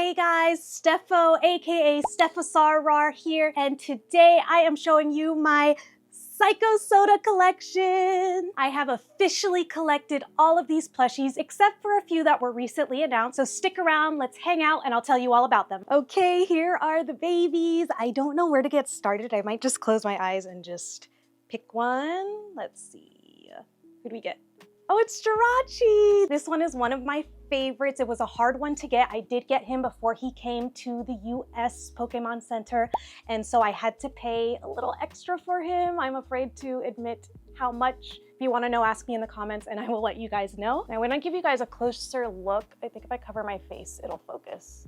Hey guys, Steffo aka Steffosarrar here, and today I am showing you my Saiko Soda collection. I have officially collected all of these plushies except for a few that were recently announced, so stick around, let's hang out, and I'll tell you all about them. Okay, here are the babies. I don't know where to get started. I might just close my eyes and just pick one. Let's see. Who do we get? Oh, it's Jirachi! This one is one of my favorites. It was a hard one to get. I did get him before he came to the US Pokemon Center, and so I had to pay a little extra for him. I'm afraid to admit how much. If you want to know, ask me in the comments and I will let you guys know. Now, when I give you guys a closer look, I think if I cover my face, it'll focus.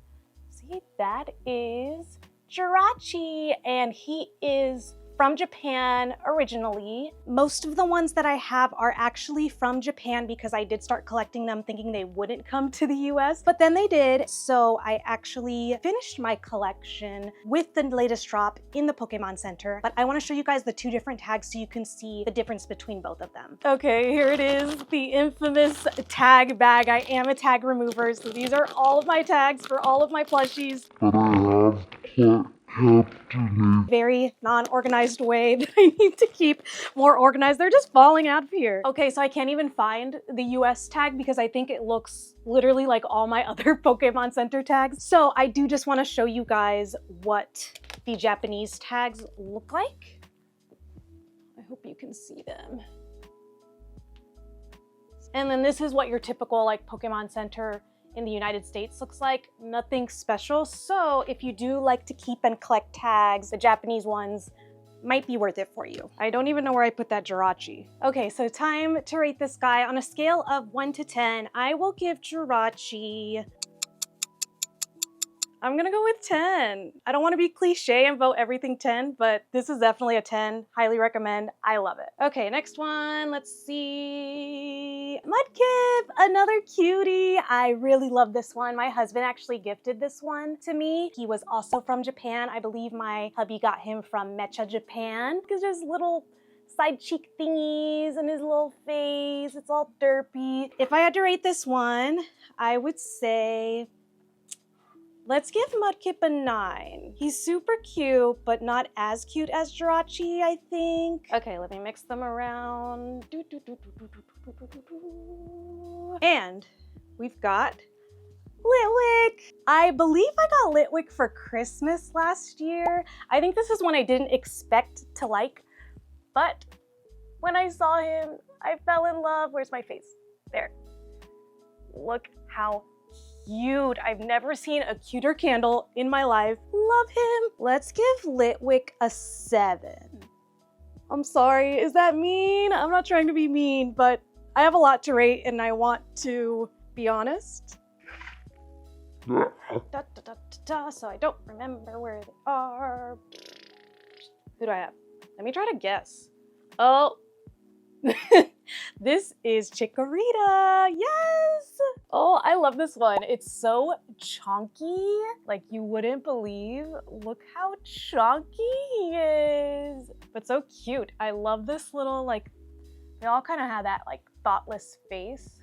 See, that is Jirachi, and he is from Japan originally. Most of the ones that I have are actually from Japan because I did start collecting them thinking they wouldn't come to the US, but then they did. So I actually finished my collection with the latest drop in the Pokemon Center, but I want to show you guys the two different tags so you can see the difference between both of them. Okay, here it is, the infamous tag bag. I am a tag remover, so these are all of my tags for all of my plushies. But I have kept in a very non-organized way that I need to keep more organized. They're just falling out of here. Okay, so I can't even find the US tag because I think it looks literally like all my other Pokemon Center tags. So I do just want to show you guys what the Japanese tags look like. I hope you can see them. And then this is what your typical like Pokemon Center in the United States looks like. Nothing special. So if you do like to keep and collect tags, the Japanese ones might be worth it for you. I don't even know where I put that Jirachi. Okay, so time to rate this guy. On a scale of 1 to 10, I will give Jirachi, I'm gonna go with 10. I don't want to be cliche and vote everything 10, but this is definitely a 10. Highly recommend. I love it. Okay, next one. Let's see. Mudkip, another cutie. I really love this one. My husband actually gifted this one to me. He was also from Japan. I believe my hubby got him from Mecha Japan because there's little side cheek thingies and his little face. It's all derpy. If I had to rate this one, I would say, let's give Mudkip a 9. He's super cute, but not as cute as Jirachi, I think. Okay, let me mix them around. And we've got Litwick. I believe I got Litwick for Christmas last year. I think this is one I didn't expect to like, but when I saw him, I fell in love. Where's my face? There. Look how cute. I've never seen a cuter candle in my life. Love him. Let's give Litwick a 7. I'm sorry, is that mean? I'm not trying to be mean, but I have a lot to rate and I want to be honest. So I don't remember where they are. Who do I have? Let me try to guess. Oh. This is Chikorita, yes! Oh, I love this one. It's so chunky, like you wouldn't believe. Look how chunky he is, but so cute. I love this little, like, they all kind of have that like thoughtless face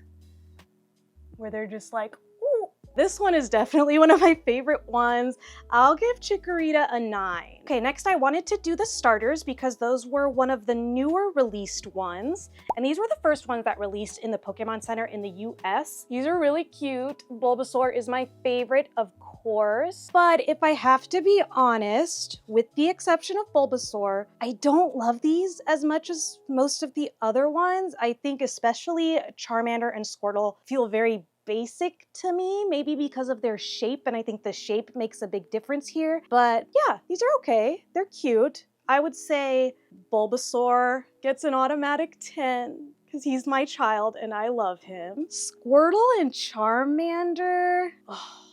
where they're just like, ooh. This one is definitely one of my favorite ones. I'll give Chikorita a 9. Okay, next I wanted to do the starters because those were one of the newer released ones. And these were the first ones that released in the Pokemon Center in the US. These are really cute. Bulbasaur is my favorite, of course. But if I have to be honest, with the exception of Bulbasaur, I don't love these as much as most of the other ones. I think especially Charmander and Squirtle feel very basic to me, maybe because of their shape, and I think the shape makes a big difference here. But yeah, these are okay. They're cute. I would say Bulbasaur gets an automatic 10 because he's my child and I love him. Squirtle and Charmander, oh,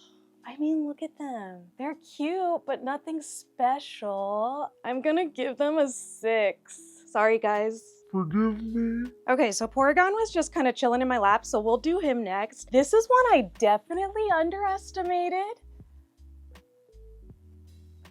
I mean, look at them. They're cute, but nothing special. I'm gonna give them a 6. Sorry, guys. forgive me. Okay, so Porygon was just kind of chilling in my lap, so we'll do him next. This is one I definitely underestimated.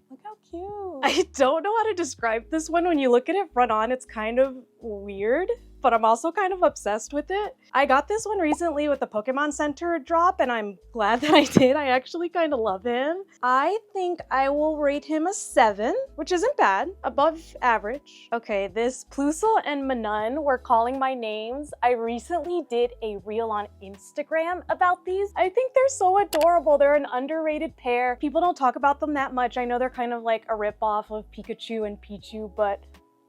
Look how cute. I don't know how to describe this one. When you look at it front on, it's kind of weird. but I'm also kind of obsessed with it. I got this one recently with the Pokemon Center drop, and I'm glad that I did. I actually kind of love him. I think I will rate him a 7, which isn't bad, above average. Okay, this Plusle and Minun were calling my names. I recently did a reel on Instagram about these. I think they're so adorable. They're an underrated pair. People don't talk about them that much. I know they're kind of like a ripoff of Pikachu and Pichu, but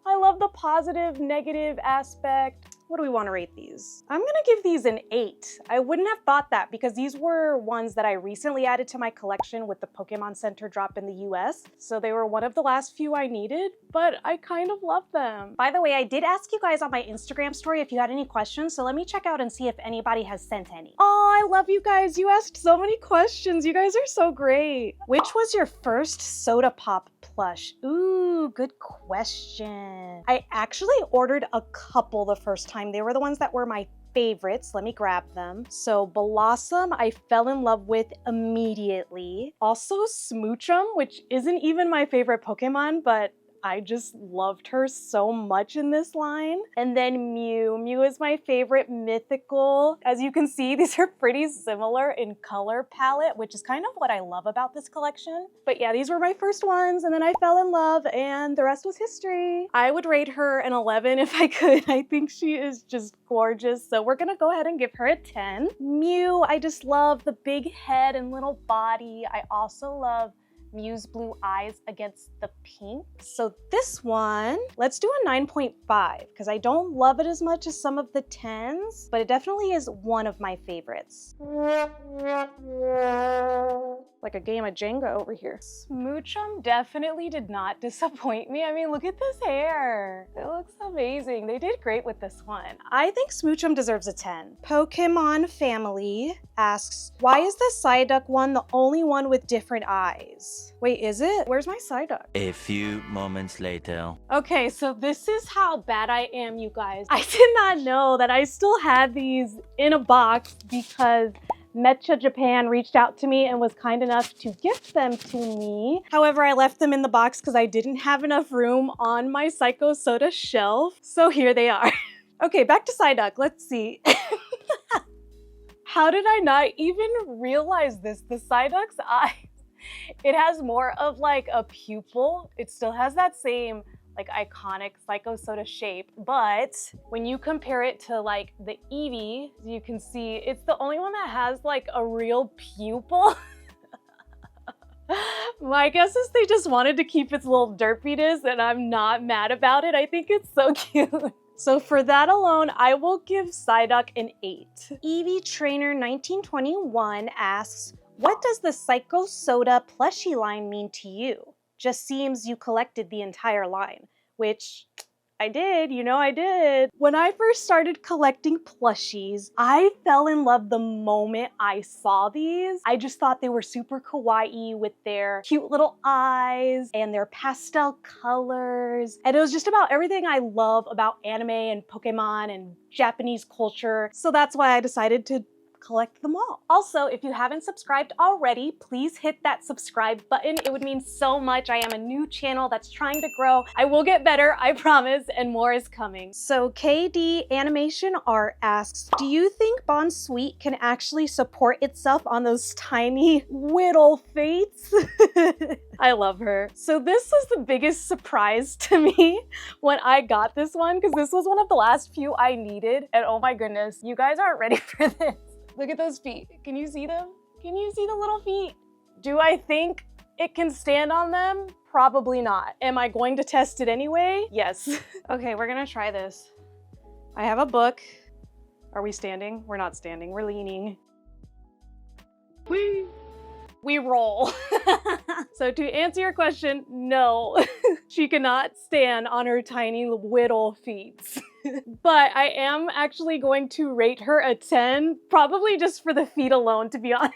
I love the positive, negative aspect. What do we want to rate these? I'm gonna give these an 8. I wouldn't have thought that because these were ones that I recently added to my collection with the Pokemon Center drop in the US. So they were one of the last few I needed, but I kind of love them. By the way, I did ask you guys on my Instagram story if you had any questions, so let me check out and see if anybody has sent any. Oh, I love you guys. You asked so many questions. You guys are so great. Which was your first Soda Pop plush? Ooh, good question. I actually ordered a couple the first time. They were the ones that were my favorites. Let me grab them. So Bellossom, I fell in love with immediately. Also Smoochum, which isn't even my favorite Pokemon, but I just loved her so much in this line. And then Mew. Mew is my favorite mythical. As you can see, these are pretty similar in color palette, which is kind of what I love about this collection. But yeah, these were my first ones, and then I fell in love, and the rest was history. I would rate her an 11 if I could. I think she is just gorgeous, so we're gonna go ahead and give her a 10. Mew, I just love the big head and little body. I also love Mew's blue eyes against the pink. So this one, let's do a 9.5 because I don't love it as much as some of the 10s, but it definitely is one of my favorites. Like a game of Jenga over here. Smoochum definitely did not disappoint me. I mean, look at this hair. It looks amazing. They did great with this one. I think Smoochum deserves a 10. Pokemon Family asks, why is the Psyduck one the only one with different eyes? Wait, is it? Where's my Psyduck? A few moments later. Okay, so this is how bad I am, you guys. I did not know that I still had these in a box because Mecha Japan reached out to me and was kind enough to gift them to me. However, I left them in the box because I didn't have enough room on my Saiko Soda shelf. So here they are. Okay, back to Psyduck. Let's see. How did I not even realize this? The Psyduck's eye, it has more of like a pupil. It still has that same like iconic Saiko Soda shape, but when you compare it to like the Eevee, you can see it's the only one that has like a real pupil. My guess is they just wanted to keep its little derpiness, and I'm not mad about it. I think it's so cute. So for that alone, I will give Psyduck an 8. Eevee Trainer 1921 asks, what does the Saiko Soda plushie line mean to you? Just seems you collected the entire line, which I did, you know I did. When I first started collecting plushies, I fell in love the moment I saw these. I just thought they were super kawaii with their cute little eyes and their pastel colors. And it was just about everything I love about anime and Pokemon and Japanese culture. So that's why I decided to collect them all. Also, if you haven't subscribed already, please hit that subscribe button. It would mean so much. I am a new channel that's trying to grow. I will get better, I promise, and more is coming. So KD Animation Art asks, do you think Bounsweet can actually support itself on those tiny whittle fates? I love her. So this was the biggest surprise to me when I got this one, because this was one of the last few I needed. And oh my goodness, you guys aren't ready for this. Look at those feet. Can you see them? Can you see the little feet? Do I think it can stand on them? Probably not. Am I going to test it anyway? Yes. Okay, we're gonna try this. I have a book. Are we standing? We're not standing, we're leaning. Whee! We roll. So to answer your question, no, she cannot stand on her tiny whittle feet. But I am actually going to rate her a 10, probably just for the feet alone, to be honest.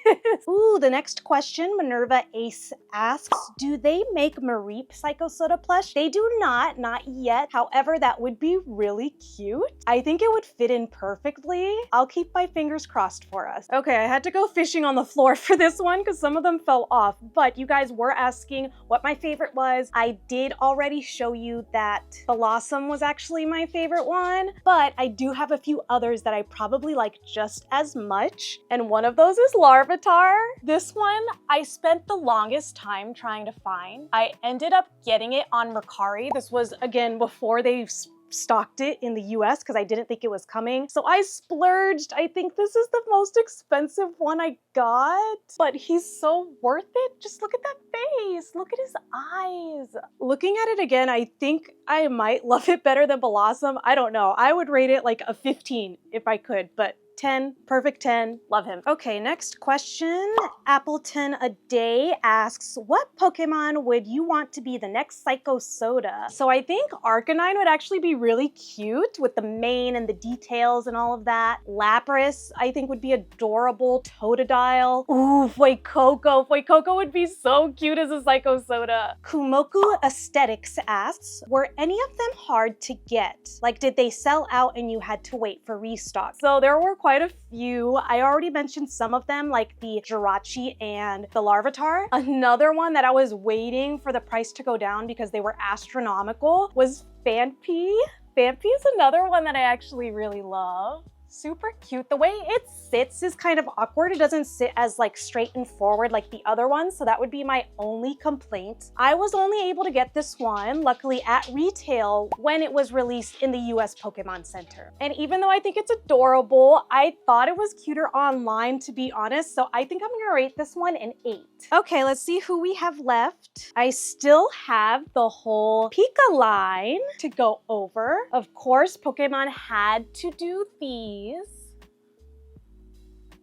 Ooh, the next question, Minerva Ace asks, do they make Mareep Saiko Soda plush? They do not yet. However, that would be really cute. I think it would fit in perfectly. I'll keep my fingers crossed for us. Okay, I had to go fishing on the floor for this one because some of them fell off, but you guys were asking what my favorite was. I did already show you that Bellossom was actually my favorite one. one, but I do have a few others that I probably like just as much. And one of those is Larvitar. This one, I spent the longest time trying to find. I ended up getting it on Mercari. This was, again, before they stocked it in the US because I didn't think it was coming. So I splurged. I think this is the most expensive one I got, but he's so worth it. Just look at that face. Look at his eyes. Looking at it again, I think I might love it better than Bellossom. I don't know. I would rate it like a 15 if I could, but 10, perfect 10, love him. Okay, next question. Appleton a Day asks, what Pokemon would you want to be the next Saiko Soda? So I think Arcanine would actually be really cute with the mane and the details and all of that. Lapras, I think, would be adorable. Totodile. Ooh, Fuecoco. Fuecoco would be so cute as a Saiko Soda. Kumoku Aesthetics asks, were any of them hard to get? Like, did they sell out and you had to wait for restock? So there were quite a few. I already mentioned some of them, like the Jirachi and the Larvitar. Another one that I was waiting for the price to go down because they were astronomical was Phanpy. Phanpy is another one that I actually really love. Super cute. The way it sits is kind of awkward. It doesn't sit as like straight and forward like the other ones, so that would be my only complaint. I was only able to get this one, luckily, at retail when it was released in the US Pokemon Center. And even though I think it's adorable, I thought it was cuter online, to be honest, so I think I'm gonna rate this one an 8. Okay, let's see who we have left. I still have the whole Pika line to go over. Of course, Pokemon had to do these.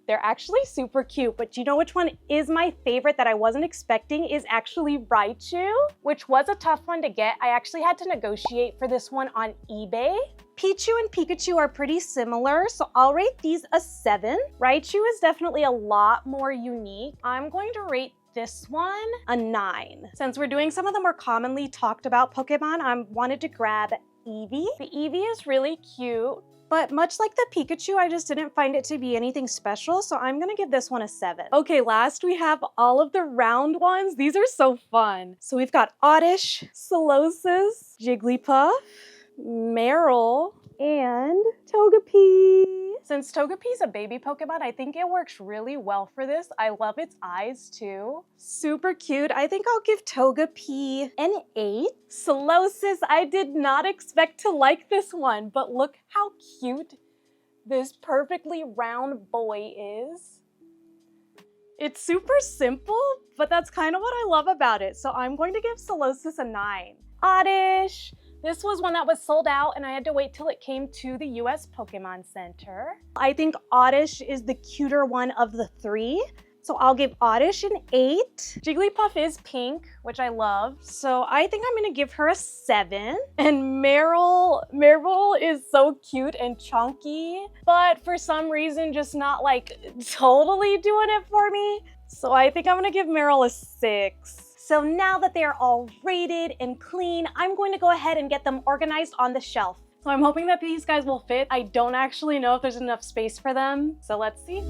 They're actually super cute, but do you know which one is my favorite that I wasn't expecting is actually Raichu, which was a tough one to get. I actually had to negotiate for this one on eBay. Pichu and Pikachu are pretty similar, so I'll rate these a 7. Raichu is definitely a lot more unique. I'm going to rate this one a 9. Since we're doing some of the more commonly talked about Pokemon, I wanted to grab Eevee. The Eevee is really cute, but much like the Pikachu, I just didn't find it to be anything special, so I'm gonna give this one a 7. Okay, last we have all of the round ones. These are so fun. So we've got Oddish, Solosis, Jigglypuff, Marill, and Togepi. Since Togepi's a baby Pokemon, I think it works really well for this. I love its eyes too. Super cute. I think I'll give Togepi an 8. Solosis, I did not expect to like this one, but look how cute this perfectly round boy is. It's super simple, but that's kind of what I love about it. So I'm going to give Solosis a 9. Oddish. This was one that was sold out and I had to wait till it came to the US Pokemon Center. I think Oddish is the cuter one of the 3. So I'll give Oddish an 8. Jigglypuff is pink, which I love. So I think I'm gonna give her a 7. And Marill is so cute and chunky, but for some reason just not like totally doing it for me. So I think I'm gonna give Marill a 6. So now that they're all rated and clean, I'm going to go ahead and get them organized on the shelf. So I'm hoping that these guys will fit. I don't actually know if there's enough space for them, so let's see.